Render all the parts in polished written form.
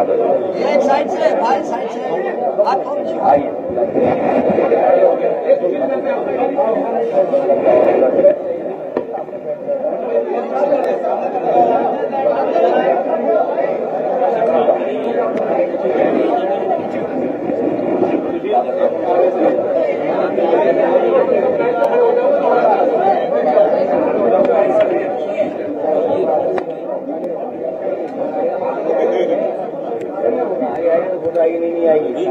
एक साइड से भाई, साइड से आप नहीं आएगी।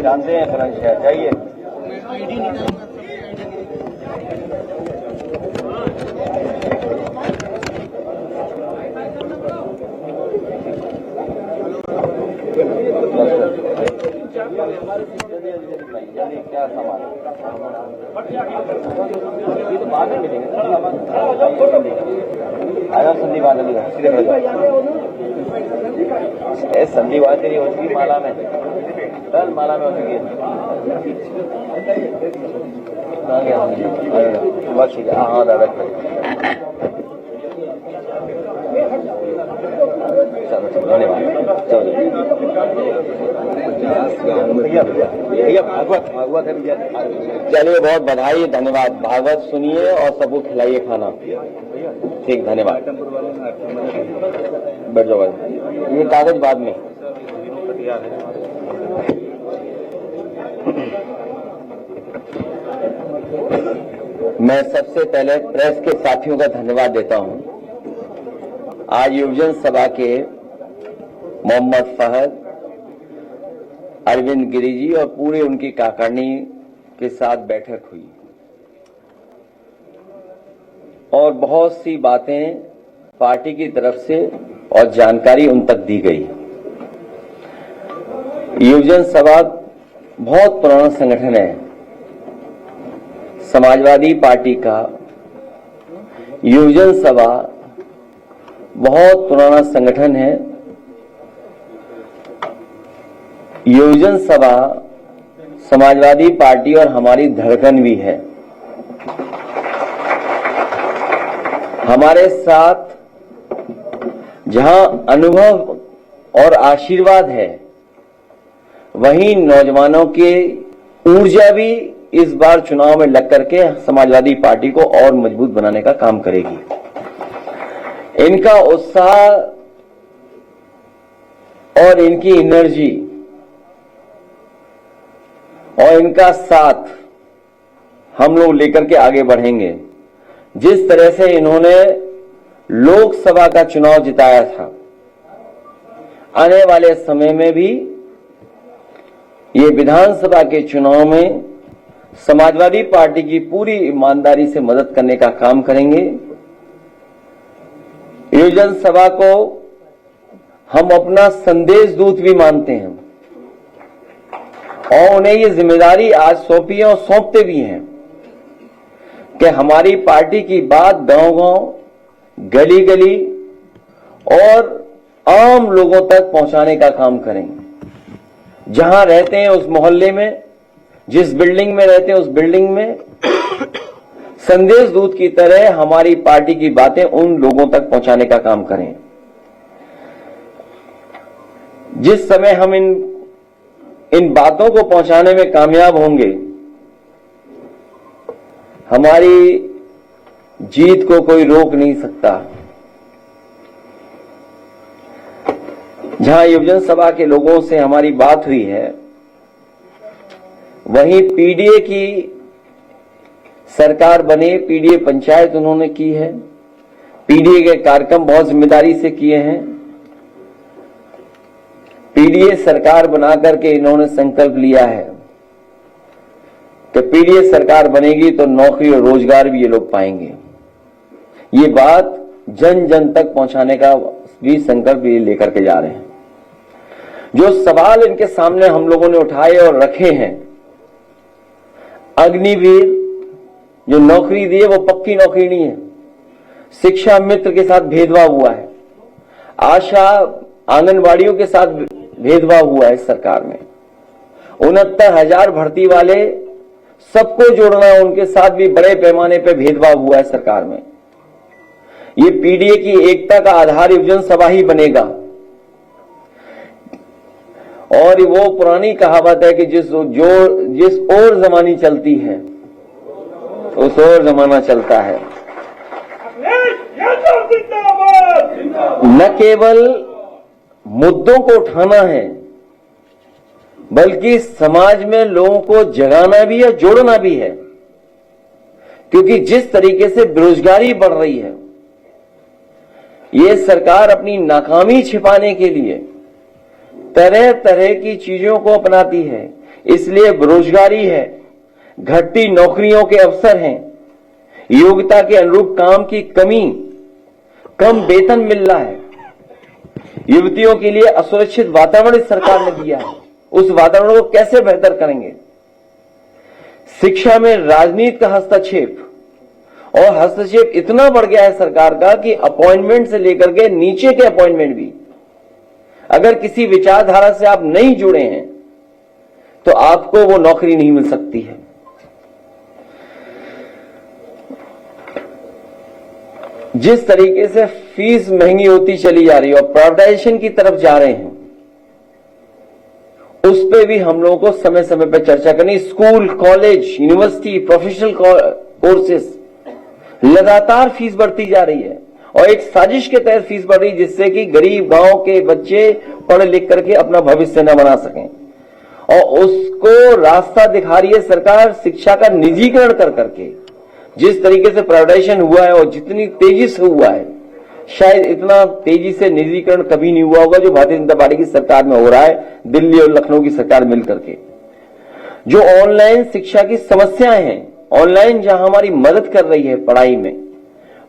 जानते हैं तुरंत शहर जाइए। क्या सामान ये तो बाद में मिलेंगे। आया संदीप आदमी संदीप आ तेरी हो चुकी माला में, कल माला में हो चुकी है। बस ठीक है। हाँ दादा चलो धन्यवाद। चलो भैया भागवत है भैया। चलिए बहुत बधाई, धन्यवाद। भागवत सुनिए और सबको खिलाइए खाना। ठीक, धन्यवाद। बैठ जाओ भाई, ये कागज बाद में। मैं सबसे पहले प्रेस के साथियों का धन्यवाद देता हूं। आज युवजन सभा के मोहम्मद फहद, अरविंद गिरी जी और पूरे उनकी काकर्णी के साथ बैठक हुई और बहुत सी बातें पार्टी की तरफ से और जानकारी उन तक दी गई। युवजन सभा बहुत पुराना संगठन है। समाजवादी पार्टी का युवजन सभा बहुत पुराना संगठन है। युवजन सभा समाजवादी पार्टी और हमारी धड़कन भी है। हमारे साथ जहां अनुभव और आशीर्वाद है, वहीं नौजवानों की ऊर्जा भी इस बार चुनाव में लग करके समाजवादी पार्टी को और मजबूत बनाने का काम करेगी। इनका उत्साह और इनकी एनर्जी और इनका साथ हम लोग लेकर के आगे बढ़ेंगे। जिस तरह से इन्होंने लोकसभा का चुनाव जिताया था, आने वाले समय में भी ये विधानसभा के चुनाव में समाजवादी पार्टी की पूरी ईमानदारी से मदद करने का काम करेंगे। युवजन सभा को हम अपना संदेश दूत भी मानते हैं और उन्हें ये जिम्मेदारी आज सौंपी है और सौंपते भी हैं कि हमारी पार्टी की बात गांव-गांव, गली-गली और आम लोगों तक पहुंचाने का काम करेंगे। जहां रहते हैं उस मोहल्ले में, जिस बिल्डिंग में रहते हैं उस बिल्डिंग में संदेश दूत की तरह हमारी पार्टी की बातें उन लोगों तक पहुंचाने का काम करें। जिस समय हम इन बातों को पहुंचाने में कामयाब होंगे, हमारी जीत को कोई रोक नहीं सकता। जहां युवजन सभा के लोगों से हमारी बात हुई है, वहीं पीडीए की सरकार बने, पीडीए पंचायत उन्होंने की है। पीडीए के कार्यक्रम बहुत जिम्मेदारी से किए हैं। पीडीए सरकार बना करके इन्होंने संकल्प लिया है कि पीडीए सरकार बनेगी तो नौकरी और रोजगार भी ये लोग पाएंगे। ये बात जन जन तक पहुंचाने का भी संकल्प लेकर के जा रहे हैं। जो सवाल इनके सामने हम लोगों ने उठाए और रखे हैं, अग्निवीर जो नौकरी दी है वो पक्की नौकरी नहीं है, शिक्षा मित्र के साथ भेदभाव हुआ है, आशा आंगनवाड़ियों के साथ भेदभाव हुआ है। इस सरकार में 69,000 भर्ती वाले सबको जोड़ना है, उनके साथ भी बड़े पैमाने पर भेदभाव हुआ है सरकार में। ये पीडीए की एकता का आधार युवजन सभा ही बनेगा। और वो पुरानी कहावत है कि जिस ओर जमानी चलती है उस ओर जमाना चलता है। न केवल मुद्दों को उठाना है बल्कि समाज में लोगों को जगाना भी है, जोड़ना भी है। क्योंकि जिस तरीके से बेरोजगारी बढ़ रही है, ये सरकार अपनी नाकामी छिपाने के लिए तरह तरह की चीजों को अपनाती है। इसलिए बेरोजगारी है, घटती नौकरियों के अवसर हैं, योग्यता के अनुरूप काम की कमी, कम वेतन मिल रहा है, युवतियों के लिए असुरक्षित वातावरण इस सरकार ने दिया है। उस वातावरण को कैसे बेहतर करेंगे? शिक्षा में राजनीति का हस्तक्षेप, और हस्तक्षेप इतना बढ़ गया है सरकार का कि अपॉइंटमेंट से लेकर के नीचे के अपॉइंटमेंट भी, अगर किसी विचारधारा से आप नहीं जुड़े हैं तो आपको वो नौकरी नहीं मिल सकती है। जिस तरीके से फीस महंगी होती चली जा रही है और प्राइवेटाइजेशन की तरफ जा रहे हैं, उस पे भी हम लोगों को समय समय पर चर्चा करनी। School, college, university, professional courses, लगातार फीस बढ़ती जा रही है और एक साजिश के तहत फीस बढ़ रही है जिससे कि गरीब गांव के बच्चे पढ़ लिख करके अपना भविष्य न बना सकें। और उसको रास्ता दिखा रही है सरकार शिक्षा का निजीकरण कर करके। जिस तरीके से प्राइवेटाइजेशन हुआ है और जितनी तेजी से हुआ है, शायद इतना तेजी से निजीकरण कभी नहीं हुआ होगा जो भारतीय जनता पार्टी की सरकार में हो रहा है, दिल्ली और लखनऊ की सरकार मिलकर के। जो ऑनलाइन शिक्षा की समस्याएं हैं, ऑनलाइन जहां हमारी मदद कर रही है पढ़ाई में,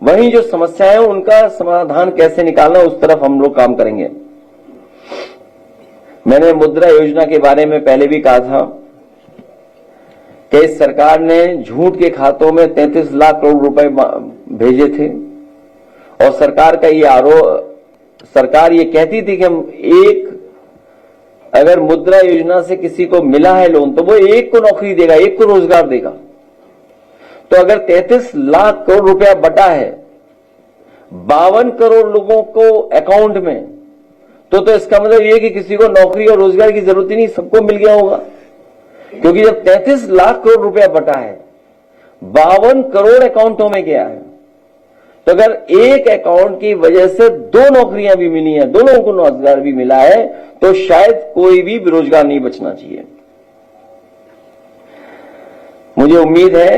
वहीं जो समस्याएं हैं उनका समाधान कैसे निकालना, उस तरफ हम लोग काम करेंगे। मैंने मुद्रा योजना के बारे में पहले भी कहा था कि इस सरकार ने झूठ के खातों में 33 लाख करोड़ रुपए भेजे थे और सरकार का ये आरोप, सरकार ये कहती थी कि हम अगर मुद्रा योजना से किसी को मिला है लोन तो वो एक को नौकरी देगा, एक को रोजगार देगा। तो अगर 33 लाख करोड़ रुपया बटा है 52 करोड़ लोगों को अकाउंट में, तो इसका मतलब ये कि किसी को नौकरी और रोजगार की जरूरत ही नहीं, सबको मिल गया होगा। क्योंकि जब 33 लाख करोड़ रुपया बटा है, 52 करोड़ अकाउंटों में गया है, तो अगर एक अकाउंट की वजह से 2 नौकरियां भी मिली हैं, 2 लोगों को रोजगार भी मिला है, तो शायद कोई भी बेरोजगार नहीं बचना चाहिए। मुझे उम्मीद है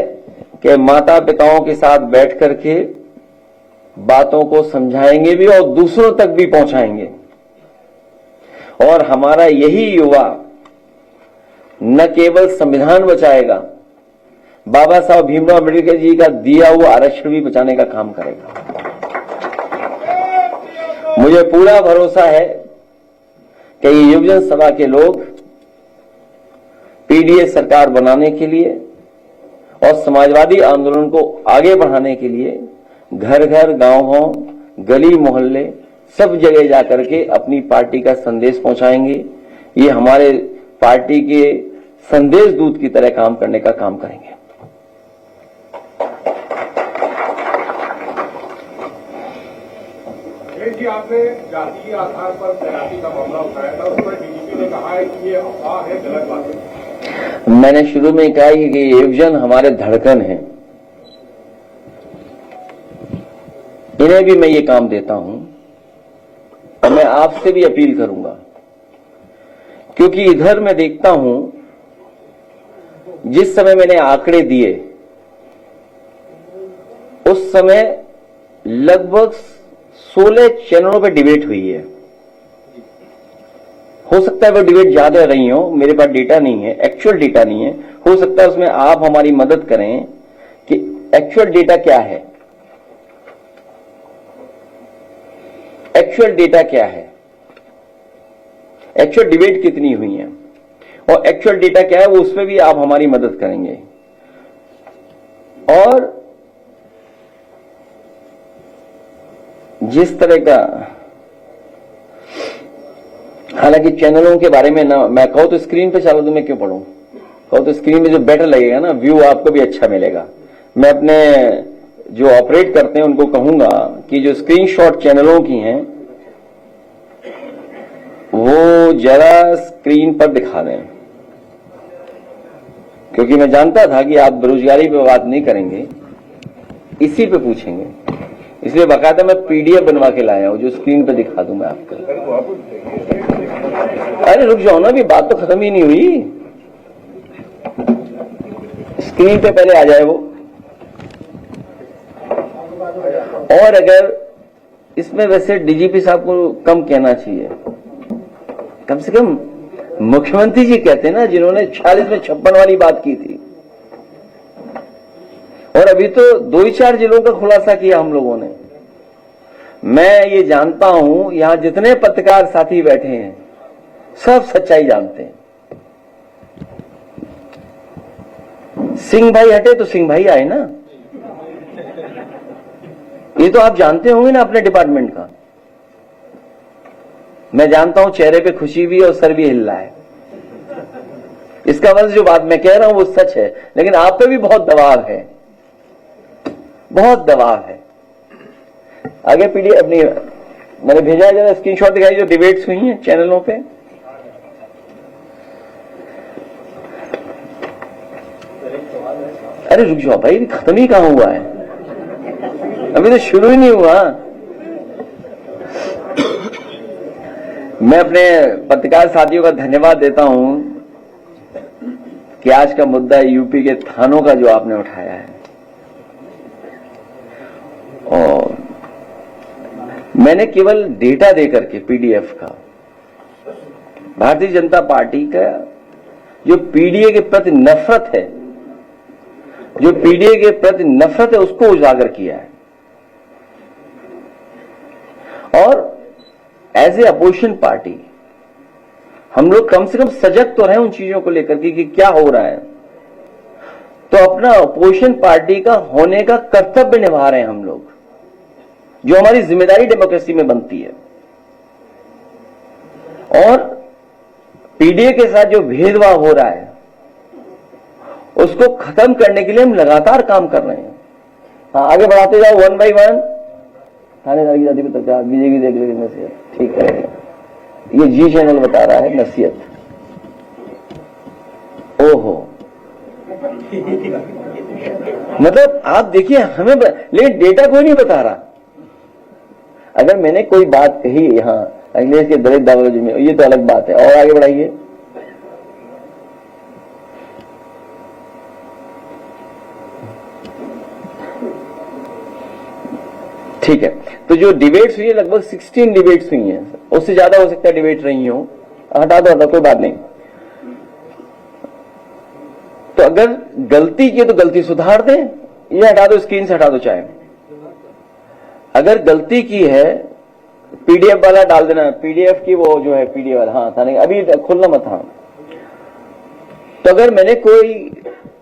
कि माता पिताओं के साथ बैठ करके बातों को समझाएंगे भी और दूसरों तक भी पहुंचाएंगे। और हमारा यही युवा न केवल संविधान बचाएगा, बाबा साहब भीमराव अम्बेडकर जी का दिया हुआ आरक्षण भी बचाने का काम करेगा। मुझे पूरा भरोसा है कि ये युवजन सभा के लोग पीडीए सरकार बनाने के लिए और समाजवादी आंदोलन को आगे बढ़ाने के लिए घर घर, गांव-गांव, गली मोहल्ले सब जगह जाकर के अपनी पार्टी का संदेश पहुंचाएंगे। ये हमारे पार्टी के संदेश दूत की तरह काम करने का काम करेंगे। जी, आपने जातीय आधार पर तैनाती का मामला उठाया था, उस पर डीजीपी ने कहा है कि ये अफवाह है, गलत बात है। मैंने शुरू में कहा कि ये युवजन हमारे धड़कन है, इन्हें भी मैं ये काम देता हूं और मैं आपसे भी अपील करूंगा, क्योंकि इधर मैं देखता हूं जिस समय मैंने आंकड़े दिए उस समय लगभग 16 चैनलों पर डिबेट हुई है। हो सकता है वो डिबेट ज्यादा रही हो, मेरे पास डेटा नहीं है, एक्चुअल डेटा नहीं है। हो सकता है उसमें आप हमारी मदद करें कि एक्चुअल डेटा क्या है। एक्चुअल डेटा क्या है, एक्चुअल डिबेट कितनी हुई है और एक्चुअल डेटा क्या है, वो उसमें भी आप हमारी मदद करेंगे। और जिस तरह का, हालांकि चैनलों के बारे में ना मैं कहूं तो स्क्रीन पे चलो तो मैं क्यों पढ़ूं, कहूं तो स्क्रीन में जो बेटर लगेगा ना, व्यू आपको भी अच्छा मिलेगा। मैं अपने जो ऑपरेट करते हैं उनको कहूंगा कि जो स्क्रीनशॉट चैनलों की हैं वो जरा स्क्रीन पर दिखा दें, क्योंकि मैं जानता था कि आप बेरोजगारी पे बात नहीं करेंगे, इसी पे पूछेंगे, इसलिए बाकायदा मैं पीडीएफ बनवा के लाया हूं जो स्क्रीन पे दिखा दूं मैं आपको। अरे रुक जाओ ना, अभी बात तो खत्म ही नहीं हुई, स्क्रीन पे पहले आ जाए वो। और अगर इसमें वैसे डीजीपी साहब को कम कहना चाहिए, कम से कम मुख्यमंत्री जी कहते हैं ना, जिन्होंने 46 में 56 वाली बात की थी, और अभी तो 2 ही 4 जिलों का खुलासा किया हम लोगों ने। मैं ये जानता हूं यहां जितने पत्रकार साथी बैठे हैं सब सच्चाई जानते हैं। सिंह भाई हटे तो सिंह भाई आए ना, ये तो आप जानते होंगे ना अपने डिपार्टमेंट का। मैं जानता हूं चेहरे पे खुशी भी और सर भी हिल रहा है, इसका मतलब जो बात मैं कह रहा हूं वो सच है, लेकिन आप पे भी बहुत दबाव है, बहुत दबाव है। आगे पीडीएफ अपनी मैंने भेजा है, जरा स्क्रीनशॉट दिखाई जो डिबेट्स हुई हैं चैनलों पे। अरे रुक जाओ भाई, खत्म ही कहां हुआ है, अभी तो शुरू ही नहीं हुआ। मैं अपने पत्रकार साथियों का धन्यवाद देता हूं कि आज का मुद्दा यूपी के थानों का जो आपने उठाया है, और मैंने केवल डेटा देकर के पीडीएफ का, भारतीय जनता पार्टी का जो पीडीए के प्रति नफरत है, जो पीडीए के प्रति नफरत है, उसको उजागर किया है। और एज ए अपोजिशन पार्टी हम लोग कम से कम सजग तो रहे उन चीजों को लेकर के कि क्या हो रहा है, तो अपना अपोजिशन पार्टी का होने का कर्तव्य निभा रहे हैं हम लोग, जो हमारी जिम्मेदारी डेमोक्रेसी में बनती है। और पीडीए के साथ जो भेदभाव हो रहा है उसको खत्म करने के लिए हम लगातार काम कर रहे हैं। हाँ, आगे बढ़ाते जाओ 1 by 1। थानेदार की जाति को तक बीजेपी देख लेगी नसीहत, ठीक है, ये जी चैनल बता रहा है नसीहत। ओहो, मतलब आप देखिए हमें लेकिन डेटा कोई नहीं बता रहा। अगर मैंने कोई बात कही यहां अखिलेश के दलित दावोजी में, ये तो अलग बात है। और आगे बढ़ाइए। ठीक है, तो जो डिबेट्स हुई है लगभग 16 डिबेट्स हुई हैं, उससे ज्यादा हो सकता है डिबेट रही हो, हटा दो कोई बात नहीं। तो अगर गलती की तो गलती सुधार दें, ये हटा दो, स्क्रीन से हटा दो चाहे। अगर गलती की है पीडीएफ वाला डाल देना, पीडीएफ की वो जो है पीडीएफ वाला, हाँ था नहीं अभी खुलना मत। हाँ, तो अगर मैंने कोई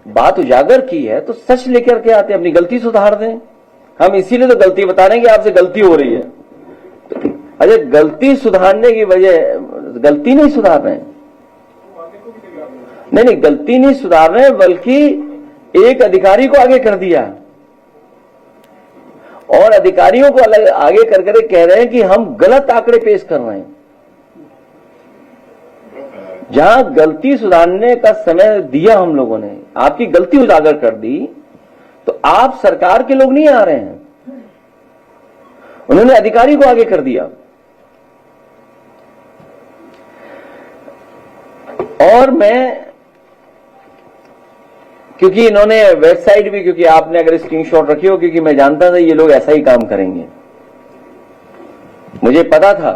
बात उजागर की है तो सच लेकर के आते, अपनी गलती सुधार दें। हम इसीलिए तो गलती बता रहे हैं कि आपसे गलती हो रही है। अरे गलती सुधारने की वजह, गलती नहीं सुधार रहे हैं, नहीं गलती नहीं सुधार रहे हैं, बल्कि एक अधिकारी को आगे कर दिया और अधिकारियों को अलग आगे कर कर कह रहे हैं कि हम गलत आंकड़े पेश कर रहे हैं। जहां गलती सुधारने का समय दिया हम लोगों ने, आपकी गलती उजागर कर दी, तो आप सरकार के लोग नहीं आ रहे हैं, उन्होंने अधिकारी को आगे कर दिया। और मैं, क्योंकि इन्होंने वेबसाइट भी, क्योंकि आपने अगर स्क्रीनशॉट रखी हो, क्योंकि मैं जानता था ये लोग ऐसा ही काम करेंगे, मुझे पता था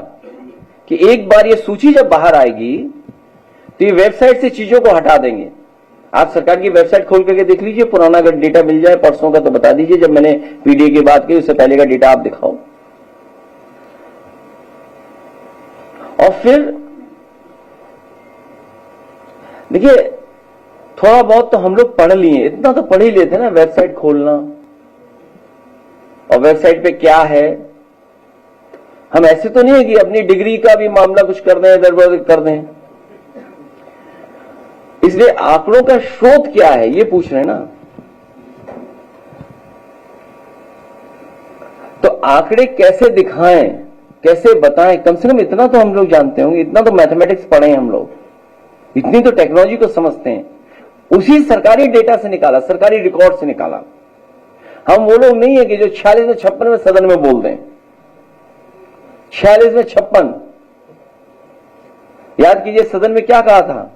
कि एक बार ये सूची जब बाहर आएगी तो ये वेबसाइट से चीजों को हटा देंगे। आप सरकार की वेबसाइट खोल करके देख लीजिए, पुराना अगर डेटा मिल जाए परसों का तो बता दीजिए, जब मैंने पीडीए की बात की उससे पहले का डेटा आप दिखाओ। और फिर देखिए, थोड़ा बहुत तो हम लोग पढ़ लिए, इतना तो पढ़ ही लेते ना, वेबसाइट खोलना और वेबसाइट पे क्या है। हम ऐसे तो नहीं है कि अपनी डिग्री का भी मामला कुछ कर दें, इधर उधर कर दें। इसलिए आंकड़ों का स्रोत क्या है ये पूछ रहे हैं ना। तो आंकड़े कैसे दिखाएं, कैसे बताएं, कम से कम इतना तो हम लोग जानते होंगे, इतना तो मैथमेटिक्स पढ़े हैं हम लोग, इतनी तो टेक्नोलॉजी को समझते हैं। उसी सरकारी डेटा से निकाला, सरकारी रिकॉर्ड से निकाला। हम वो लोग नहीं है कि जो 46 में 56 में सदन में बोल दें। 46 में 56, याद कीजिए सदन में क्या कहा था,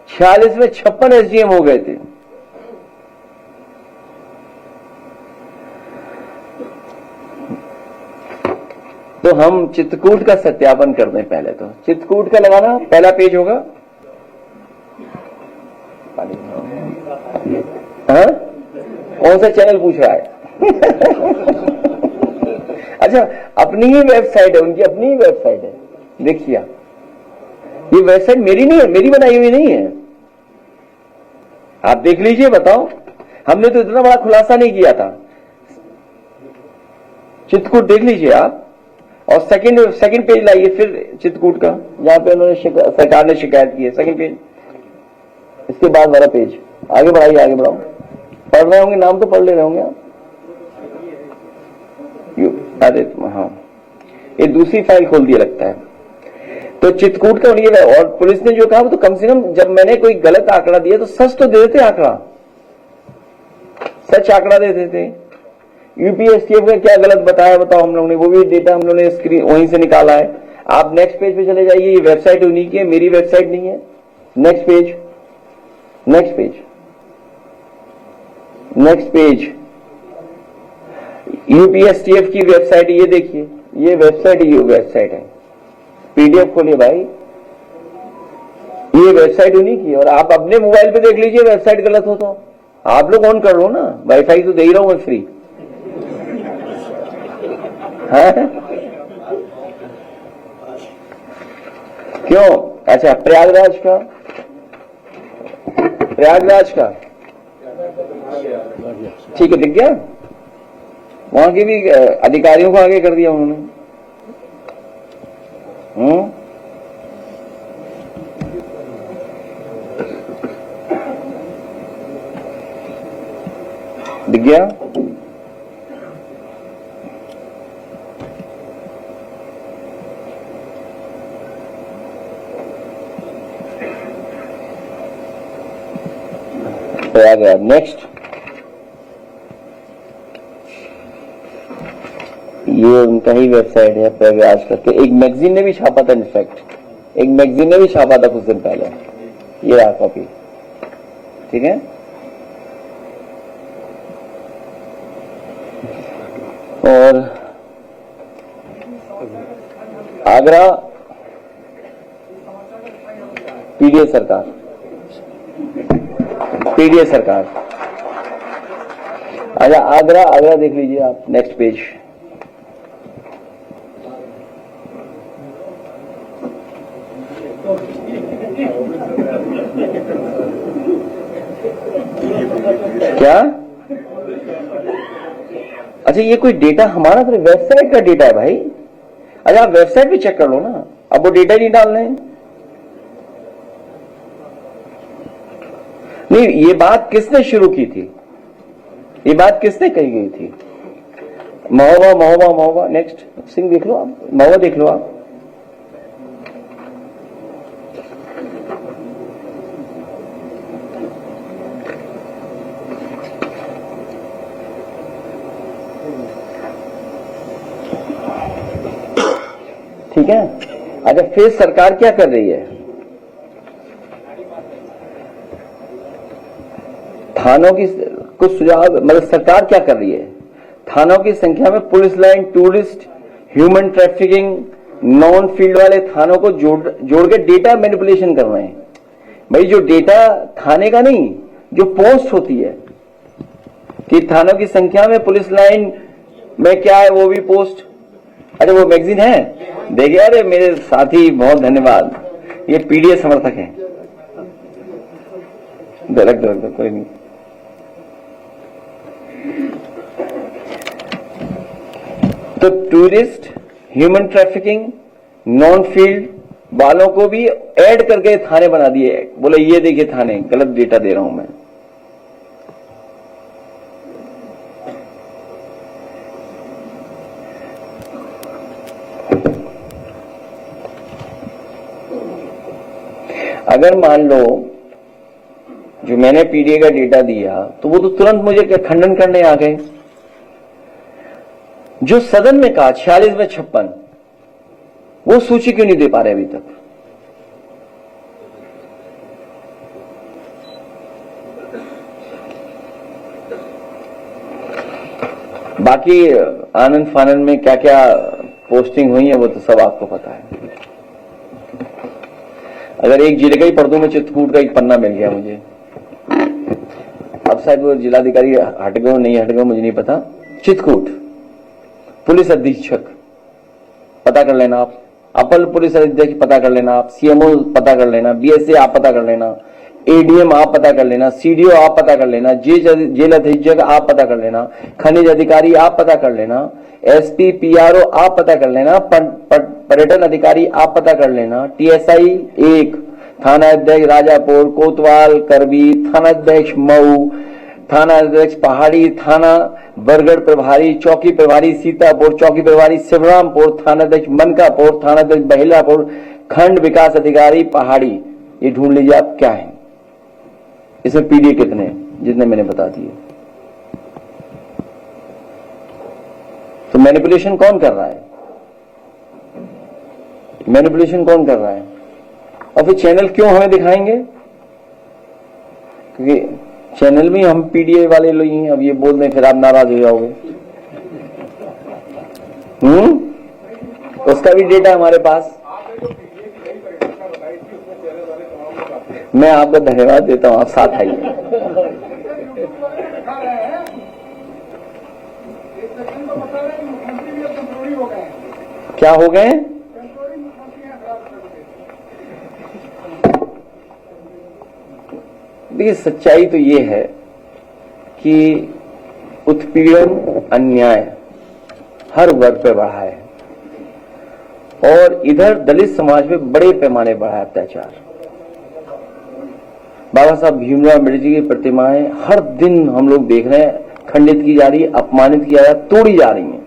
46 में 56 एसडीएम हो गए थे। तो हम चित्रकूट का सत्यापन कर दें पहले। तो चित्रकूट का लगाना, पहला पेज होगा। हाँ? कौन सा चैनल पूछ रहा है? अच्छा, अपनी ही वेबसाइट है, उनकी अपनी ही वेबसाइट है। देखिए, ये वेबसाइट मेरी नहीं है, मेरी बनाई हुई नहीं है। आप देख लीजिए, बताओ। हमने तो इतना बड़ा खुलासा नहीं किया था। चित्रकूट देख लीजिए आप, और सेकंड पेज लाइए फिर चित्रकूट का, जहां पे उन्होंने सरकार ने शिकायत की है। सेकंड पेज, इसके बाद वाला पेज आगे बढ़ाइए, आगे बढ़ाओ। पढ़ रहे होंगे, नाम तो पढ़ ले रहे होंगे आप। अरे हाँ, ये दूसरी फाइल खोल दिया लगता है। तो चित्रकूट का ये, और पुलिस ने जो कहा वो तो कम से कम, जब मैंने कोई गलत आंकड़ा दिया तो सच तो दे देते, आंकड़ा सच आंकड़ा दे देते। यूपीएससीएफ का क्या गलत बताया बताओ हम लोग ने, वो भी डेटा हम लोग ने स्क्रीन वहीं से निकाला है। आप नेक्स्ट पेज पे चले जाइए, ये वेबसाइट उन्हीं की है, मेरी वेबसाइट नहीं है। Next page, next page, next page, UPSCF की वेबसाइट, ये देखिए, ये वेबसाइट है। पीडीएफ खोलिए भाई, ये वेबसाइट उन्हीं की। और आप अपने मोबाइल पे देख लीजिए, वेबसाइट गलत हो तो आप लोग ऑन कर लो ना, वाईफाई तो दे ही रहा हूं मैं फ्री। क्यों? अच्छा, प्रयागराज का ठीक है, दिख गया। वहां के भी अधिकारियों को आगे कर दिया उन्होंने। दिख गया। प्रयागराज, नेक्स्ट, ये उनका ही वेबसाइट है प्रयागराज करके। एक मैगजीन ने भी छापा था, इनफैक्ट एक मैगजीन ने भी छापा था कुछ दिन पहले। ये रहा कॉपी, ठीक है। और आगरा पीडीएस सरकार, अच्छा आगरा देख लीजिए आप, नेक्स्ट पेज। क्या? अच्छा, ये कोई डेटा हमारा तो वेबसाइट का डेटा है भाई। अच्छा, आप वेबसाइट भी चेक कर लो ना, अब वो डेटा नहीं डालने। नहीं, ये बात किसने शुरू की थी, ये बात किसने कही गई थी? महोबा, नेक्स्ट सिंह देख लो आप, महोबा देख लो आप। ठीक है। अच्छा, फिर सरकार क्या कर रही है? थानों की कुछ सुझाव, मतलब सरकार क्या कर रही है? थानों की संख्या में police line, tourist, human trafficking, non field वाले थानों को जोड़ के डेटा मैनिपुलेशन कर रहे हैं। भाई, जो डेटा थाने का नहीं, जो पोस्ट होती है कि थानों की संख्या में पुलिस लाइन में क्या है, वो भी पोस्ट। अच्छा, वो मैगजीन है, देखिए, अरे मेरे साथी बहुत धन्यवाद, ये पीडीए समर्थक हैं। रख दो, कोई नहीं। तो tourist, human trafficking, non field वालों को भी ऐड करके थाने बना दिए। बोले ये देखिए थाने, गलत डेटा दे रहा हूं मैं। अगर मान लो जो मैंने पीडीए का डेटा दिया तो वो तो तुरंत मुझे खंडन करने आ गए। जो सदन में कहा 46 में 56, वो सूची क्यों नहीं दे पा रहे अभी तक? बाकी आनंद फानंद में क्या क्या पोस्टिंग हुई है वो तो सब आपको पता है। अगर एक जिले का ही पढ़ दूं मैं, चित्रकूट का एक पन्ना मिल गया मुझे। अब शायद वो जिलाधिकारी हट गए नहीं हट गए मुझे नहीं पता। चित्रकूट पुलिस अधीक्षक पता कर लेना आप, अपर पुलिस अधीक्षक पता कर लेना आप, सीएमओ पता कर लेना, बीएसए आप पता कर लेना, एडीएम आप पता कर लेना, सीडीओ आप पता कर लेना, जेल अधीक्षक आप पता कर लेना, खनिज अधिकारी आप पता कर लेना, एसपी पीआरओ आप पता कर लेना, पर्यटन अधिकारी आप पता कर लेना, टीएसआई 1, थाना अध्यक्ष राजापुर, कोतवाल करबी, थाना अध्यक्ष मऊ, थाना अध्यक्ष पहाड़ी, थाना बरगढ़ प्रभारी, चौकी प्रभारी सीतापुर, चौकी प्रभारी शिवरामपुर, थाना अध्यक्ष मनकापुर, थाना अध्यक्ष बहिलापुर, खंड विकास अधिकारी पहाड़ी। ये ढूंढ लीजिए आप क्या है इसमें पीडीए कितने हैं, जितने मैंने बता दिए। तो मैनिपुलेशन कौन कर रहा है? मैनिपुलेशन कौन कर रहा है? और फिर चैनल क्यों हमें दिखाएंगे? क्योंकि चैनल में हम पीडीए वाले लोग हैं। अब ये बोल दें फिर आप नाराज हो जाओगे। उसका भी डेटा हमारे पास। मैं आपको धन्यवाद देता हूं, आप साथ आइए। क्या हो गए? देखिए, सच्चाई तो ये है कि उत्पीड़न, अन्याय हर वर्ग पे बढ़ा है और इधर दलित समाज पे बड़े पैमाने बढ़ा है अत्याचार। बाबा साहब भीमराव अम्बेडकर जी की प्रतिमाएं हर दिन हम लोग देख रहे हैं खंडित की जा रही है, अपमानित की जा रही है, तोड़ी जा रही हैं।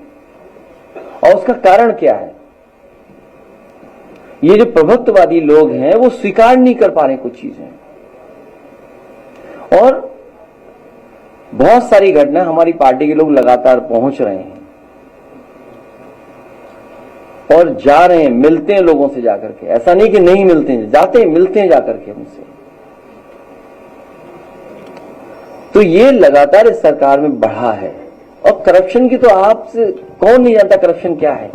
और उसका कारण क्या है? ये जो प्रभुत्ववादी लोग हैं वो स्वीकार नहीं कर पा रहे कुछ चीजें। और बहुत सारी घटना हमारी पार्टी के लोग लगातार पहुंच रहे हैं और जा रहे हैं, मिलते हैं लोगों से जाकर के। ऐसा नहीं कि नहीं मिलते हैं, जाते हैं, मिलते हैं जाकर के उनसे। तो ये लगातार इस सरकार में बढ़ा है। और करप्शन की तो आपसे कौन नहीं जानता करप्शन क्या है?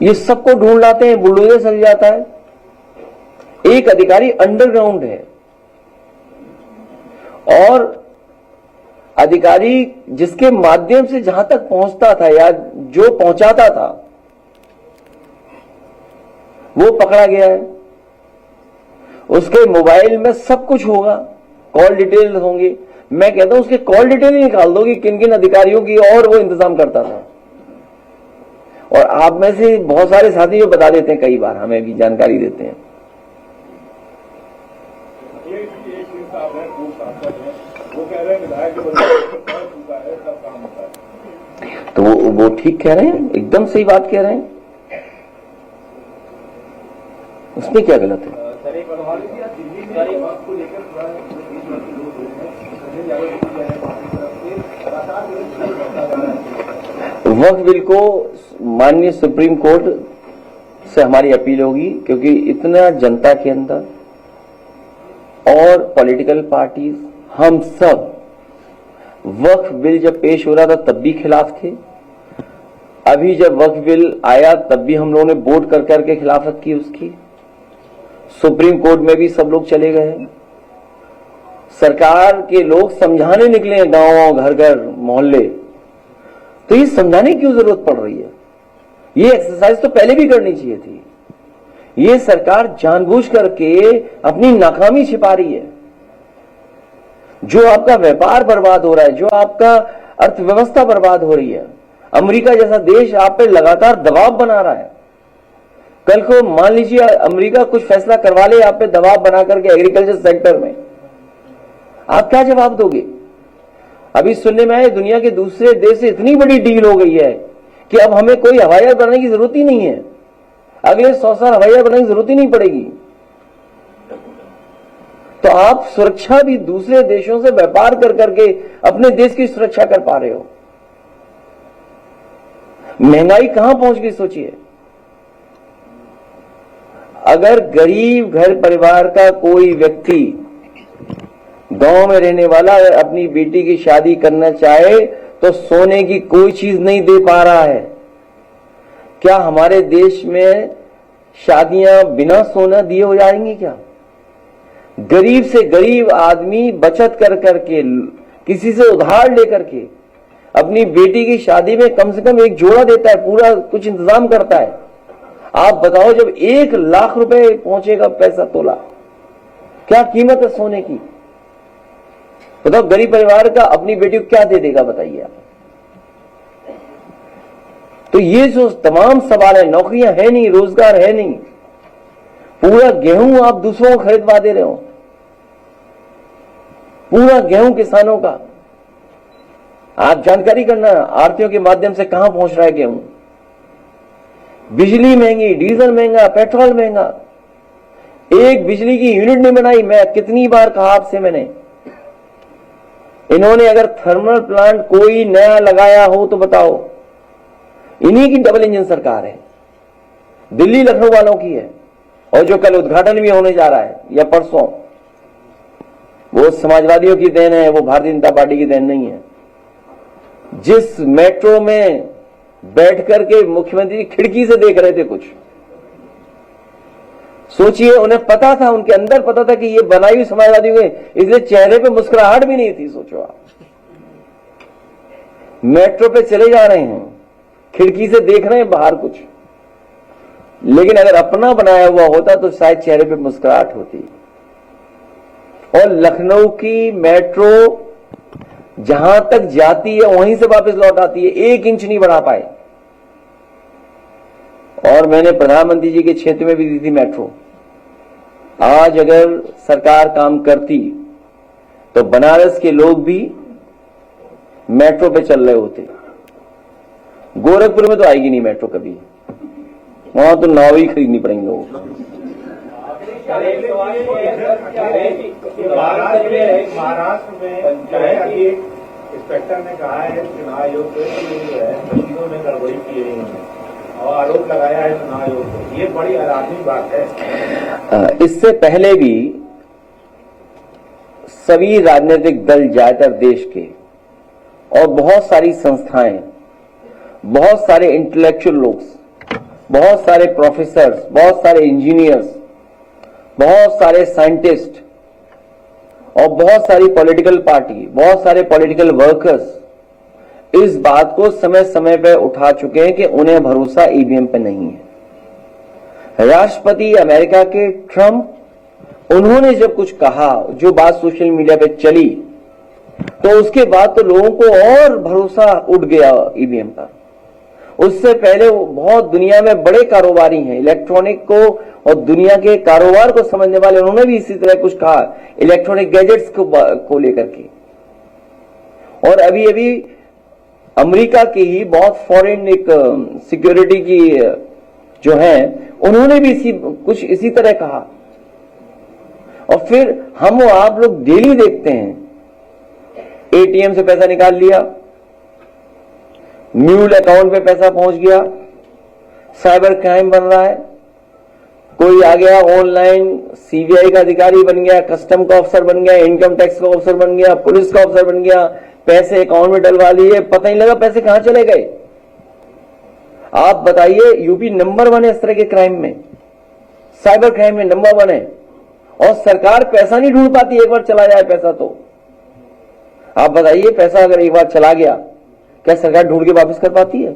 ये सबको ढूंढ लाते हैं, बुलडोजर चल जाता है। एक अधिकारी अंडरग्राउंड है और अधिकारी जिसके माध्यम से जहां तक पहुंचता था या जो पहुंचाता था वो पकड़ा गया है। उसके मोबाइल में सब कुछ होगा, कॉल डिटेल होंगी। मैं कहता हूं उसके कॉल डिटेल ही निकाल दो कि किन किन अधिकारियों की और वो इंतजाम करता था। और आप में से बहुत सारे साथी जो बता देते हैं, कई बार हमें भी जानकारी देते हैं। वो कह रहे हैं विधायक सब काम होता है। तो वो ठीक कह रहे हैं, एकदम सही बात कह रहे हैं। उसमें क्या गलत है? वक्फ बिल को माननीय सुप्रीम कोर्ट से हमारी अपील होगी, क्योंकि इतना जनता के अंदर और पॉलिटिकल पार्टीज हम सब वक्फ बिल जब पेश हो रहा था तब भी खिलाफ थे। अभी जब वक्फ बिल आया तब भी हम लोगों ने वोट कर करके खिलाफत की उसकी। सुप्रीम कोर्ट में भी सब लोग चले गए। सरकार के लोग समझाने निकले गांव घर घर मोहल्ले। तो ये समझाने की क्यों जरूरत पड़ रही है? ये एक्सरसाइज तो पहले भी करनी चाहिए थी। ये सरकार जानबूझ करके अपनी नाकामी छिपा रही है। जो आपका व्यापार बर्बाद हो रहा है, जो आपका अर्थव्यवस्था बर्बाद हो रही है, अमेरिका जैसा देश आप पे लगातार दबाव बना रहा है। कल को मान लीजिए अमेरिका कुछ फैसला करवा ले आप पे दबाव बना करके एग्रीकल्चर सेक्टर में, आप क्या जवाब दोगे? अभी सुनने में आए दुनिया के दूसरे देश से इतनी बड़ी डील हो गई है कि अब हमें कोई हवाई जहाज बनाने की जरूरत ही नहीं है। अगले 100 साल हवाई जहाज बनाने की जरूरत ही नहीं पड़ेगी। तो आप सुरक्षा भी दूसरे देशों से व्यापार कर करके अपने देश की सुरक्षा कर पा रहे हो। महंगाई कहां पहुंच गई सोचिए। अगर गरीब घर परिवार का कोई व्यक्ति गांव में रहने वाला अपनी बेटी की शादी करना चाहे तो सोने की कोई चीज नहीं दे पा रहा है। क्या हमारे देश में शादियां बिना सोना दिए हो जाएंगी क्या? गरीब से गरीब आदमी बचत कर करके, किसी से उधार लेकर के अपनी बेटी की शादी में कम से कम एक जोड़ा देता है, पूरा कुछ इंतजाम करता है। आप बताओ जब 1 लाख रुपए पहुंचेगा पैसा तोला, क्या कीमत है सोने की? बताओ गरीब परिवार का अपनी बेटी को क्या दे देगा, बताइए आप। तो ये जो तमाम सवाल है, नौकरियां है नहीं, रोजगार है नहीं, पूरा गेहूं आप दूसरों को खरीदवा दे रहे हो, पूरा गेहूं किसानों का। आप जानकारी करना आरतीयों के माध्यम से कहां पहुंच रहा है गेहूं। बिजली महंगी, डीजल महंगा, पेट्रोल महंगा, एक बिजली की यूनिट नहीं बनाई। मैं कितनी बार कहा आपसे मैंने, इन्होंने अगर थर्मल प्लांट कोई नया लगाया हो तो बताओ। इन्हीं की डबल इंजन सरकार है, दिल्ली लखनऊ वालों की है। और जो कल उद्घाटन भी होने जा रहा है या परसों, वो समाजवादियों की देन है, वो भारतीय जनता पार्टी की देन नहीं है। जिस मेट्रो में बैठ करके मुख्यमंत्री खिड़की से देख रहे थे कुछ, सोचिए उन्हें पता था, उनके अंदर पता था कि ये बनाई हुई समाजवादियों के, इसलिए चेहरे पे मुस्कुराहट भी नहीं थी। सोचो आप, मेट्रो पे चले जा रहे हैं, खिड़की से देख रहे हैं बाहर कुछ, लेकिन अगर अपना बनाया हुआ होता तो शायद चेहरे पे मुस्कुराहट होती। और लखनऊ की मेट्रो जहां तक जाती है वहीं से वापस लौट आती है, 1 इंच नहीं बढ़ा पाए। और मैंने प्रधानमंत्री जी के क्षेत्र में भी दी थी मेट्रो। आज अगर सरकार काम करती तो बनारस के लोग भी मेट्रो पे चल रहे होते। गोरखपुर में तो आएगी नहीं मेट्रो कभी, वहां तो नाव ही खरीदनी पड़ेंगे लोगों को। महाराष्ट्र में इंस्पेक्टर ने कहा है चुनाव आयोग को मशीनों में गड़बड़ी की है और आरोप लगाया है चुनाव आयोग को। ये बड़ी आरामी बात है। इससे पहले भी सभी राजनीतिक दल ज्यादातर देश के और बहुत सारी संस्थाएं, बहुत सारे इंटेलेक्चुअल लोग, बहुत सारे प्रोफेसर्स, बहुत सारे इंजीनियर्स, बहुत सारे साइंटिस्ट और बहुत सारी पॉलिटिकल पार्टी, बहुत सारे पॉलिटिकल वर्कर्स इस बात को समय समय पर उठा चुके हैं कि उन्हें भरोसा ईवीएम पे नहीं है। राष्ट्रपति अमेरिका के ट्रंप, उन्होंने जब कुछ कहा, जो बात सोशल मीडिया पे चली, तो उसके बाद तो लोगों को और भरोसा उठ गया ईवीएम पर। उससे पहले बहुत दुनिया में बड़े कारोबारी हैं इलेक्ट्रॉनिक को और दुनिया के कारोबार को समझने वाले, उन्होंने भी इसी तरह कुछ कहा इलेक्ट्रॉनिक गैजेट्स को लेकर के। और अभी अभी अमेरिका की ही बहुत फॉरेन एक सिक्योरिटी की जो है, उन्होंने भी कुछ इसी तरह कहा। और फिर हम और आप लोग डेली देखते हैं, एटीएम से पैसा निकाल लिया, म्यूल अकाउंट पे पैसा पहुंच गया, साइबर क्राइम बन रहा है, कोई आ गया ऑनलाइन सीबीआई का अधिकारी बन गया, कस्टम का अफसर बन गया, इनकम टैक्स का अफसर बन गया, पुलिस का अफसर बन गया, पैसे अकाउंट में डलवा लिए, पता नहीं लगा पैसे कहां चले गए। आप बताइए, यूपी नंबर 1 है इस तरह के क्राइम में, साइबर क्राइम में नंबर 1 है। और सरकार पैसा नहीं ढूंढ पाती, एक बार चला जाए पैसा तो। आप बताइए, पैसा अगर एक बार चला गया, क्या सरकार ढूंढ के वापस कर पाती है?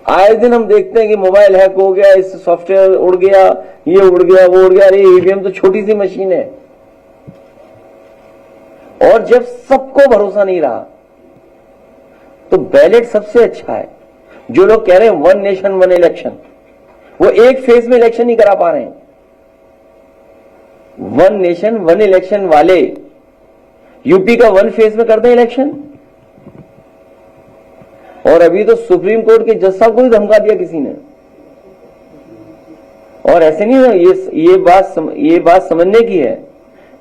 आए दिन हम देखते हैं कि मोबाइल हैक हो गया, इस सॉफ्टवेयर उड़ गया, ये उड़ गया, वो उड़ गया। अरे ईवीएम तो छोटी सी मशीन है। और जब सबको भरोसा नहीं रहा तो बैलेट सबसे अच्छा है। जो लोग कह रहे हैं 1 नेशन 1 इलेक्शन, वो एक फेज में इलेक्शन नहीं करा पा रहे हैं। 1 नेशन 1 इलेक्शन वाले यूपी का 1 फेज में करते हैं इलेक्शन। और अभी तो सुप्रीम कोर्ट के जज साहब को ही धमका दिया किसी ने। और ऐसे नहीं है, ये बात समझने की है।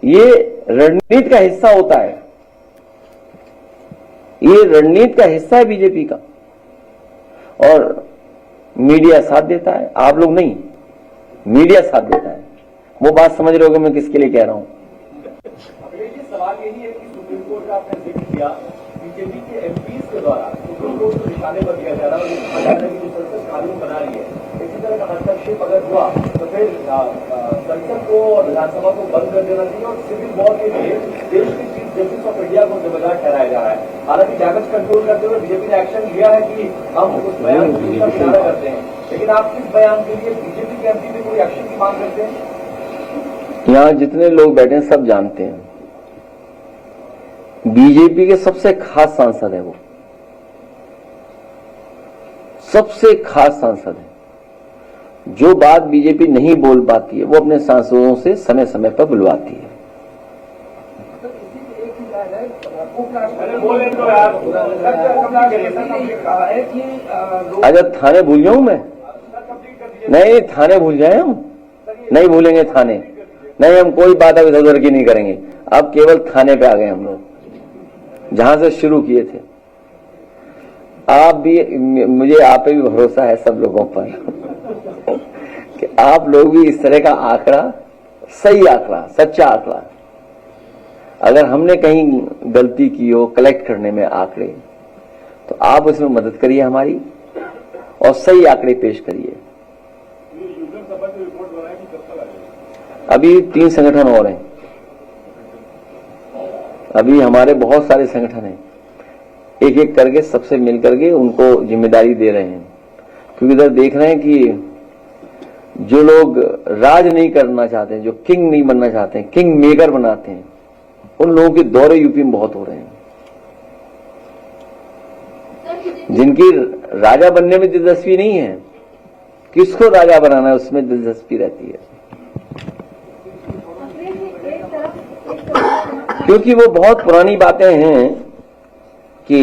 ये रणनीति का हिस्सा होता है, ये रणनीति का हिस्सा है बीजेपी का। और मीडिया साथ देता है, आप लोग नहीं, मीडिया साथ देता है। वो बात समझ रहे होगे मैं किसके लिए कह रहा हूं। सवाल यही है कि सुप्रीम कोर्ट का आपने जिक्र किया, बीजेपी के एमपीज के द्वारा सुप्रीम कोर्ट को निशाने पर दिया जा रहा है और जो संसद कानून बना रही है, इसी तरह का हस्तक्षेप अगर हुआ तो फिर संसद को और विधानसभा को बंद कर देना चाहिए और सिविल वॉर के लिए देश के चीफ जस्टिस ऑफ इंडिया को जिम्मेदार ठहराया जा रहा है। हालांकि डैमेज कंट्रोल करते हुए बीजेपी ने एक्शन लिया है कि हम उस बयान का किनारा करते हैं, लेकिन आप किस बयान के लिए बीजेपी के एमपी में कोई एक्शन की मांग करते हैं? यहां जितने लोग बैठे हैं सब जानते हैं, बीजेपी के सबसे खास सांसद है, वो सबसे खास सांसद है। जो बात बीजेपी नहीं बोल पाती है वो अपने सांसदों से समय समय पर बुलवाती है। अगर थाने भूल जाऊं मैं? नहीं, थाने भूल जाए हम? नहीं भूलेंगे थाने, नहीं, हम कोई बात अब इधर उधर की नहीं करेंगे। अब केवल थाने पे आ गए हम लोग, जहां से शुरू किए थे। आप भी, मुझे आप पे भी भरोसा है सब लोगों पर कि आप लोग भी इस तरह का आंकड़ा, सही आंकड़ा, सच्चा आंकड़ा, अगर हमने कहीं गलती की हो कलेक्ट करने में आंकड़े, तो आप उसमें मदद करिए हमारी और सही आंकड़े पेश करिए। अभी 3 संगठन और हैं, अभी हमारे बहुत सारे संगठन हैं, एक एक करके सबसे मिल करके उनको जिम्मेदारी दे रहे हैं। क्योंकि इधर देख रहे हैं कि जो लोग राज नहीं करना चाहते हैं, जो किंग नहीं बनना चाहते हैं, किंग मेकर बनाते हैं, उन लोगों के दौरे यूपी में बहुत हो रहे हैं। जिनकी राजा बनने में दिलचस्पी नहीं है, किसको राजा बनाना है उसमें दिलचस्पी रहती है। क्योंकि वो बहुत पुरानी बातें हैं कि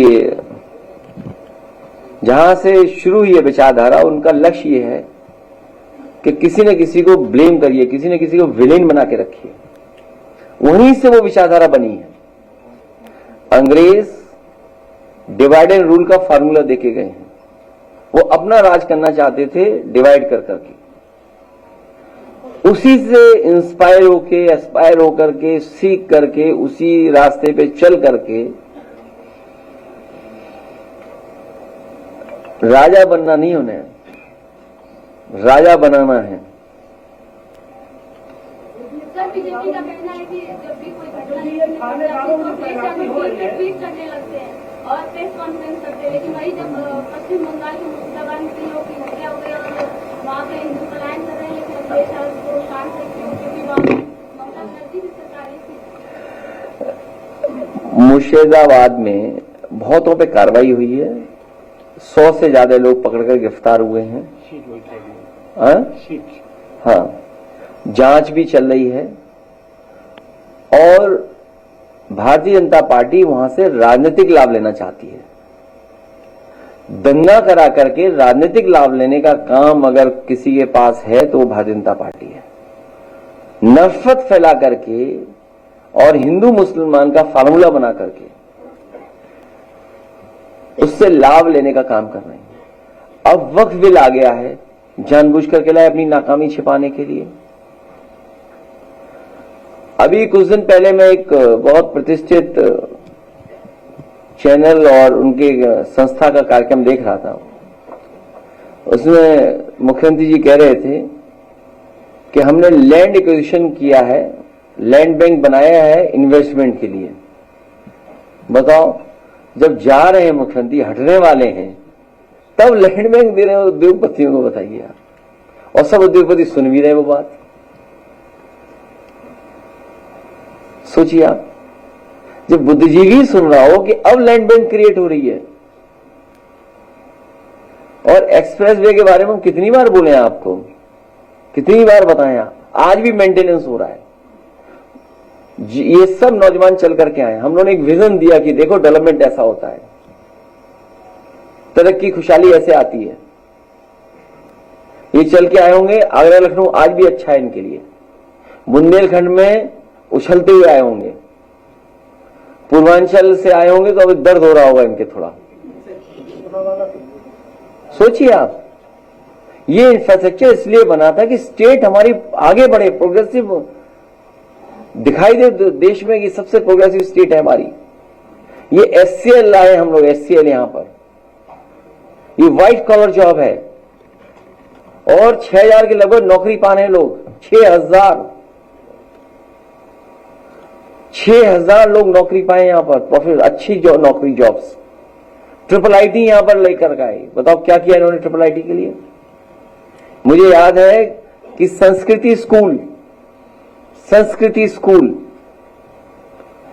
जहां से शुरू हुई है विचारधारा, उनका लक्ष्य ये है कि किसी न किसी को ब्लेम करिए, किसी न किसी को विलेन बना के रखिए। वहीं से वो विचारधारा बनी है। अंग्रेज डिवाइड एंड रूल का फार्मूला देके गए हैं। वो अपना राज करना चाहते थे डिवाइड कर करके, उसी से इंस्पायर होके, एस्पायर होकर के, सीख करके, उसी रास्ते पे चल करके राजा बनना नहीं, उन्हें राजा बनाना है। सर, बीजेपी का कहना है कि जब भी कोई घटना ट्वीट करने लगते हैं और प्रेस कॉन्फ्रेंस करते हैं, लेकिन वही जब पश्चिम बंगाल के मुर्शिदाबाद में 3 लोगों की हत्या हो गई और वहाँ पे हिंदू पलायन कर रहे हैं, लेकिन अखिलेश यादव को शांत रखते हैं क्योंकि वहाँ ममता बनर्जी भी सरकारी थी। मुर्शिदाबाद में बहुतों पे कार्रवाई हुई है, 100 से ज्यादा लोग पकड़कर गिरफ्तार हुए हैं। हाँ, जांच भी चल रही है और भारतीय जनता पार्टी वहां से राजनीतिक लाभ लेना चाहती है। दंगा करा करके राजनीतिक लाभ लेने का काम अगर किसी के पास है तो वो भारतीय जनता पार्टी है। नफरत फैला करके और हिंदू मुसलमान का फार्मूला बना करके उससे लाभ लेने का काम कर रहे हैं। अब वक्त बिल आ गया है, जानबूझ करके लाए अपनी नाकामी छिपाने के लिए। अभी कुछ दिन पहले मैं एक बहुत प्रतिष्ठित चैनल और उनके संस्था का कार्यक्रम देख रहा था। उसमें मुख्यमंत्री जी कह रहे थे कि हमने लैंड एक्विजिशन किया है, लैंड बैंक बनाया है इन्वेस्टमेंट के लिए। बताओ, जब जा रहे हैं मुख्यमंत्री, हटने वाले हैं, तब लैंड बैंक दे रहे हो उद्योगपतियों को, बताइए आप। और सब उद्योगपति सुन भी रहे वो बात। सोचिए आप, जब बुद्धिजीवी सुन रहा हो कि अब लैंड बैंक क्रिएट हो रही है। और एक्सप्रेस वे के बारे में हम कितनी बार बोले हैं आपको, कितनी बार बताएं, आज भी मेंटेनेंस हो रहा है। ये सब नौजवान चल करके आए। हम लोगों ने एक विजन दिया कि देखो डेवलपमेंट ऐसा होता है, तरक्की खुशहाली ऐसे आती है। ये चल के आए होंगे। आगरा लखनऊ आज भी अच्छा है इनके लिए। बुंदेलखंड में उछलते हुए आए होंगे, पूर्वांचल से आए होंगे तो अभी दर्द हो रहा होगा इनके थोड़ा। सोचिए आप, ये इंफ्रास्ट्रक्चर इसलिए बना था कि स्टेट हमारी आगे बढ़े, प्रोग्रेसिव दिखाई दे देश में कि सबसे प्रोग्रेसिव स्टेट है हमारी। ये एससीएल लाए हम लोग, एससीएल यहां पर। ये व्हाइट कॉलर जॉब है और 6000 के लगभग नौकरी पाने हैं लोग। 6000 लोग नौकरी पाए यहां पर, प्रोफेसर अच्छी नौकरी जॉब्स। ट्रिपल आईटी यहां पर लेकर गए। बताओ क्या किया इन्होंने ट्रिपल आईटी के लिए। मुझे याद है कि संस्कृति स्कूल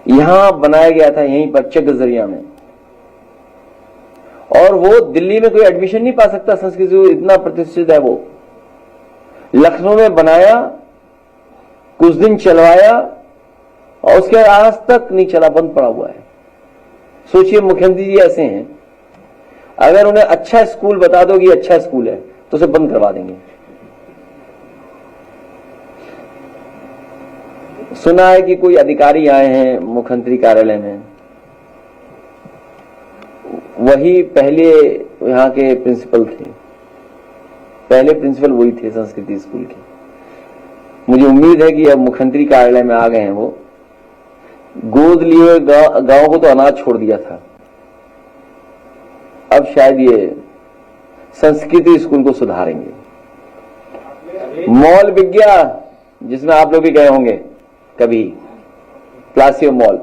यहां बनाया गया था, यहीं पर चक गजरिया में। और वो दिल्ली में कोई एडमिशन नहीं पा सकता, संस्कृति इतना प्रतिष्ठित है वो। लखनऊ में बनाया, कुछ दिन चलवाया और उसके बाद आज तक नहीं चला, बंद पड़ा हुआ है। सोचिए मुख्यमंत्री जी ऐसे हैं, अगर उन्हें अच्छा स्कूल बता दो कि अच्छा स्कूल है तो उसे बंद करवा देंगे। सुना है कि कोई अधिकारी आए हैं मुख्यमंत्री कार्यालय में, वही पहले यहाँ के प्रिंसिपल थे, पहले प्रिंसिपल वही थे संस्कृति स्कूल के। मुझे उम्मीद है कि अब मुख्यमंत्री कार्यालय में आ गए हैं वो। गोद लिए गांव को तो अनाज छोड़ दिया था, अब शायद ये संस्कृति स्कूल को सुधारेंगे। मॉल बिक गया, जिसमें आप लोग भी गए होंगे कभी, प्लासियो मॉल।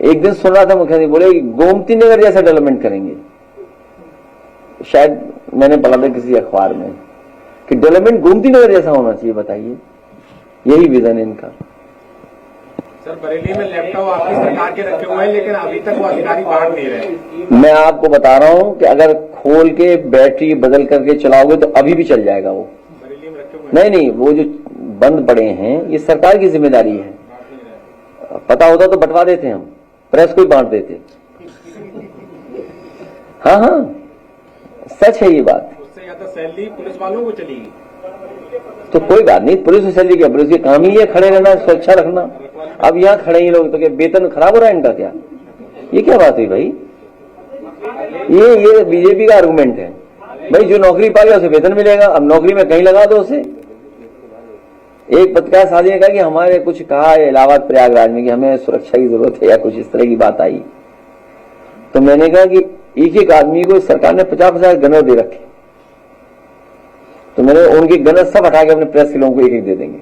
एक दिन सुन रहा था मुख्यमंत्री बोले कि गोमती नगर जैसा डेवलपमेंट करेंगे। शायद मैंने पढ़ा था किसी अखबार में कि डेवलपमेंट गोमती नगर जैसा होना चाहिए। बताइए, यही विजन है इनका। सर, बरेली में लैपटॉप आपकी सरकार के रखे हुए हैं, लेकिन अभी तक वो अधिकारी बांट नहीं रहे। मैं आपको बता रहा हूं कि अगर खोल के बैटरी बदल करके चलाओगे तो अभी भी चल जाएगा वो। बरेली में रखे हुए नहीं, वो जो बंद पड़े हैं ये सरकार की जिम्मेदारी है। पता होता तो बंटवा देते हम, प्रेस को ही बांट देते। हाँ, सच है ये बात। उससे ज्यादा सैलरी पुलिस वालों को चलेगी तो कोई बात नहीं, पुलिस में सैलरी क्या, पुलिस के काम ही है खड़े रहना, सुरक्षा रखना। अब यहाँ खड़े ही लोग तो क्या वेतन खराब हो रहा है इनका क्या? ये क्या बात हुई भाई? ये बीजेपी का आर्गुमेंट है भाई, जो नौकरी पा गया उसे वेतन मिलेगा। अब नौकरी में कहीं लगा दो उसे। एक पत्रकार साथी ने कहा कि हमारे कुछ कहा इलाहाबाद प्रयागराज में कि हमें सुरक्षा की जरूरत है या कुछ इस तरह की बात आई। तो मैंने कहा कि एक एक आदमी को सरकार ने 50-50 गनर दे रखे, तो मैंने उनकी गनर सब हटा के अपने प्रेस के लोगों को एक एक दे देंगे।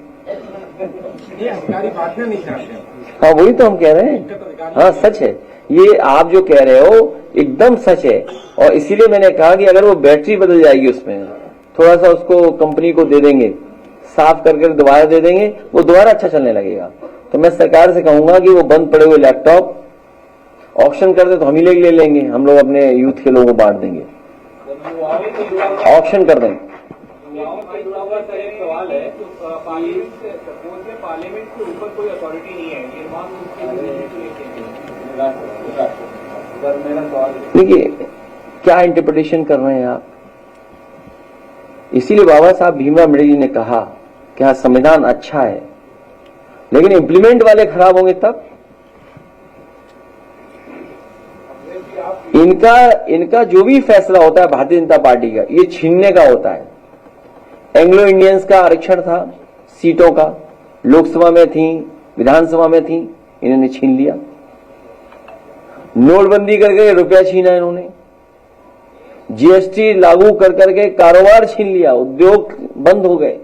ये अधिकारी बांटना नहीं चाहते। हाँ, वही तो हम कह रहे हैं। हाँ, सच है ये, आप जो कह रहे हो एकदम सच है। और इसीलिए मैंने कहा कि अगर वो बैटरी बदल जाएगी उसमें, थोड़ा सा उसको कंपनी को दे देंगे, साफ करके दोबारा दे देंगे, वो दोबारा अच्छा चलने लगेगा। तो मैं सरकार से कहूंगा कि वो बंद पड़े हुए लैपटॉप ऑक्शन कर दे तो हम ही ले लेंगे, हम लोग अपने यूथ के लोगों को बांट देंगे, ऑक्शन कर देंगे। एक सवाल है, पार्लियामेंट के ऊपर कोई अथॉरिटी नहीं है, देखिए क्या इंटरप्रिटेशन कर रहे हैं आप। इसीलिए बाबा साहब भीमराव अम्बेडकर जी ने कहा कि हाँ संविधान अच्छा है, लेकिन इंप्लीमेंट वाले खराब होंगे तब। इनका जो भी फैसला होता है भारतीय जनता पार्टी का, ये छीनने का होता है। एंग्लो इंडियंस का आरक्षण था सीटों का, लोकसभा में थी, विधानसभा में थी, इन्होंने छीन लिया। नोटबंदी करके रुपया छीना इन्होंने, जीएसटी लागू कर करके कारोबार छीन लिया, उद्योग बंद हो गए।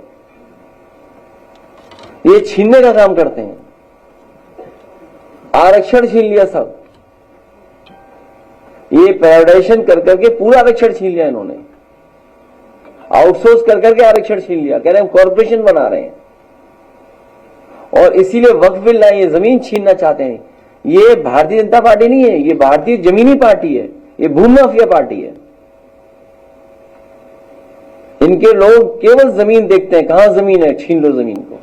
ये छीनने का काम करते हैं, आरक्षण छीन लिया सब। ये प्राइवेटाइजेशन कर करके पूरा आरक्षण छीन लिया इन्होंने, आउटसोर्स कर करके आरक्षण छीन लिया, कह रहे हैं हम कॉर्पोरेशन बना रहे हैं और इसीलिए वक्फ बिल लाए, ये जमीन छीनना चाहते हैं। ये भारतीय जनता पार्टी नहीं है, ये भारतीय जमीनी पार्टी है, ये भूमि माफिया पार्टी है। इनके लोग केवल जमीन देखते हैं, कहां जमीन है, छीन लो जमीन को।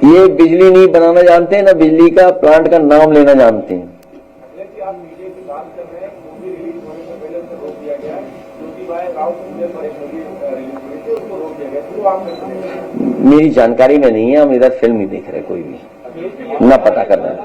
ये बिजली नहीं बनाना जानते हैं, ना बिजली का प्लांट का नाम लेना जानते हैं। आप मीडिया की बात कर रहे हैं, मूवी रिलीज होने से पहले उसे रोक दिया गया, क्योंकि भाई राउत मुझे बड़े मूवी रिलीज हुई थी, उसको रोक दिया गया। तो आप मेरी जानकारी में नहीं है, हम इधर फिल्म नहीं देख रहे कोई भी, ना पता कर रहे हैं,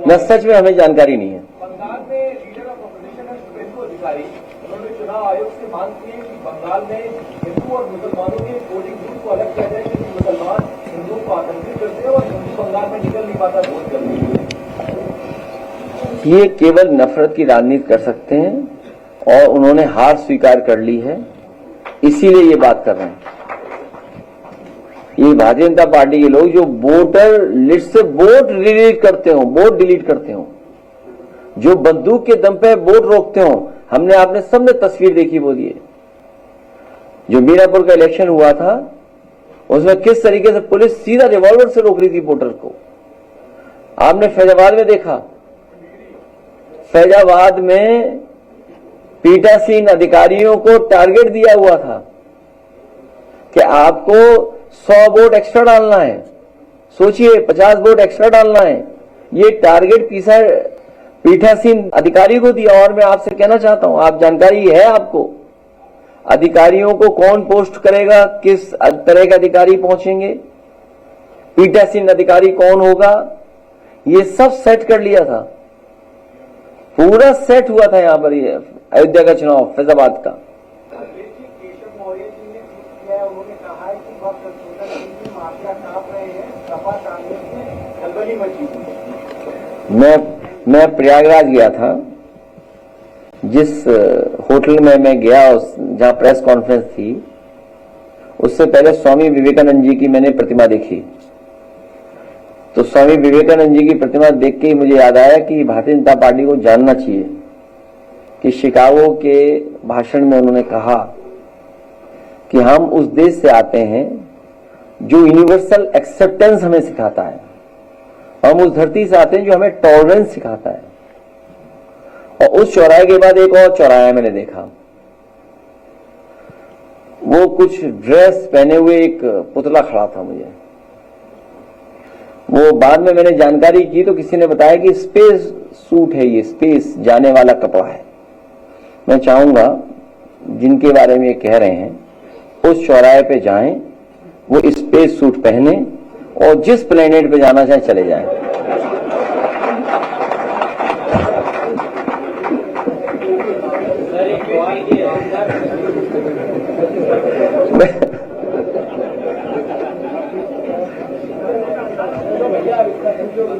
न सच में हमें जानकारी नहीं है। बंगाल में लीडर ऑफ अपोजिशन है सुप्रीम अधिकारी, उन्होंने चुनाव आयोग से मांग की है कि बंगाल में हिंदू और मुसलमानों के वोटिंग ग्रुप को अलग किया जाए, क्योंकि मुसलमान हिंदुओं को आतंकित करते हैं और हिंदू बंगाल में निकल नहीं पाता वोट करने के लिए। ये केवल नफरत की राजनीति कर सकते हैं और उन्होंने हार स्वीकार कर ली है, इसीलिए ये बात कर रहे हैं। ये भारतीय जनता पार्टी के लोग जो वोटर लिस्ट से वोट डिलीट करते हो, वोट डिलीट करते हो, जो बंदूक के दम पे वोट रोकते हो, हमने आपने सबने तस्वीर देखी बोलिए। जो मीरापुर का इलेक्शन हुआ था उसमें किस तरीके से पुलिस सीधा रिवॉल्वर से रोक रही थी वोटर को। आपने फैजाबाद में देखा, फैजाबाद में पीठासीन अधिकारियों को टारगेट दिया हुआ था कि आपको 100 वोट एक्स्ट्रा डालना है, सोचिए 50 वोट एक्स्ट्रा डालना है। ये टारगेट पीठासीन अधिकारी को दिया। और मैं आपसे कहना चाहता हूं, आप जानकारी है आपको अधिकारियों को कौन पोस्ट करेगा, किस तरह के अधिकारी पहुंचेंगे, पीठासीन अधिकारी कौन होगा, ये सब सेट कर लिया था, पूरा सेट हुआ था यहां पर। ये अयोध्या का चुनाव फैजाबाद का। केशव मौर्य जी ने ट्वीट किया, उन्होंने कहा है कि वक्त संशोधन की माफिया कांप रहे हैं, सपा कांग्रेस में खलबली मची हुई। मैं प्रयागराज गया था, जिस होटल में मैं गया जहां प्रेस कॉन्फ्रेंस थी, उससे पहले स्वामी विवेकानंद जी की मैंने प्रतिमा देखी। तो स्वामी विवेकानंद जी की प्रतिमा देख के ही मुझे याद आया कि भारतीय जनता पार्टी को जानना चाहिए कि शिकागो के भाषण में उन्होंने कहा कि हम उस देश से आते हैं जो यूनिवर्सल एक्सेप्टेंस हमें सिखाता है, हम उस धरती से आते हैं जो हमें टॉलरेंस सिखाता है। और उस चौराहे के बाद एक और चौराहा मैंने देखा, वो कुछ ड्रेस पहने हुए एक पुतला खड़ा था। मुझे वो बाद में मैंने जानकारी की तो किसी ने बताया कि स्पेस सूट है, ये स्पेस जाने वाला कपड़ा है। मैं चाहूंगा जिनके बारे में ये कह रहे हैं उस चौराहे पे जाएं, वो स्पेस सूट पहने और जिस प्लेनेट पे जाना चाहे चले जाएं।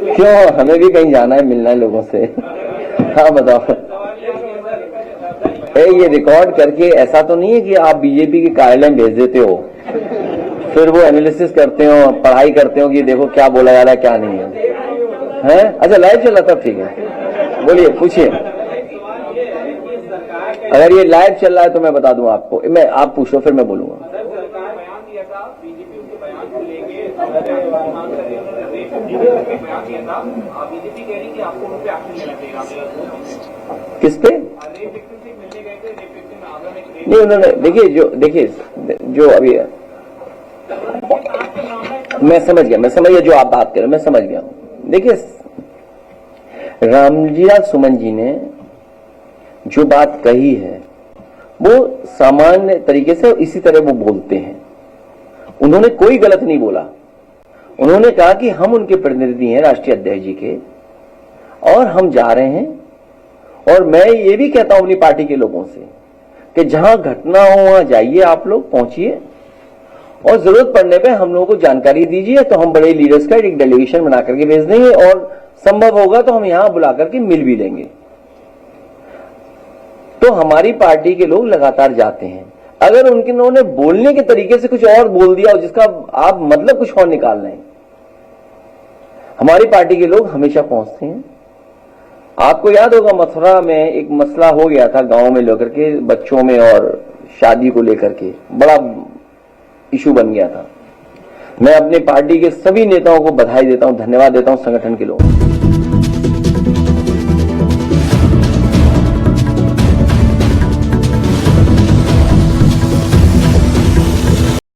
क्यों, हमें भी कहीं जाना है, मिलना है लोगों से। हाँ बताओ। ये रिकॉर्ड करके ऐसा तो नहीं है कि आप बीजेपी के कार्यालय में भेज देते हो, फिर वो एनालिसिस करते हो, पढ़ाई करते हो कि देखो क्या बोला जा रहा है क्या नहीं है। अच्छा लाइव चल रहा था, ठीक है, बोलिए पूछिए। अगर ये लाइव चल रहा है तो मैं बता दूं आपको, आप पूछो फिर मैं बोलूंगा। किस पे? नहीं उन्होंने, देखिए जो अभी मैं समझ गया जो आप बात कर रहे हो, मैं समझ गया हूं। देखिए रामजीराज सुमन जी ने जो बात कही है वो सामान्य तरीके से इसी तरह वो बोलते हैं, उन्होंने कोई गलत नहीं बोला। उन्होंने कहा कि हम उनके प्रतिनिधि हैं राष्ट्रीय अध्यक्ष जी के, और हम जा रहे हैं। और मैं ये भी कहता हूं अपनी पार्टी के लोगों से कि जहां घटना हो वहां जाइए, आप लोग पहुंचिए और जरूरत पड़ने पे हम लोगों को जानकारी दीजिए, तो हम बड़े लीडर्स का एक डेलीगेशन बना करके भेज देंगे और संभव होगा तो हम यहां बुला करके मिल भी लेंगे। तो हमारी पार्टी के लोग लगातार जाते हैं। अगर उन्होंने बोलने के तरीके से कुछ और बोल दिया हो जिसका आप मतलब कुछ और निकाल रहे हैं, हमारी पार्टी के लोग हमेशा पहुंचते हैं। आपको याद होगा मथुरा में एक मसला हो गया था गांव में लेकर के, बच्चों में और शादी को लेकर के बड़ा इशू बन गया था। मैं अपनी पार्टी के सभी नेताओं को बधाई देता हूं, धन्यवाद देता हूं, संगठन के लोगों को।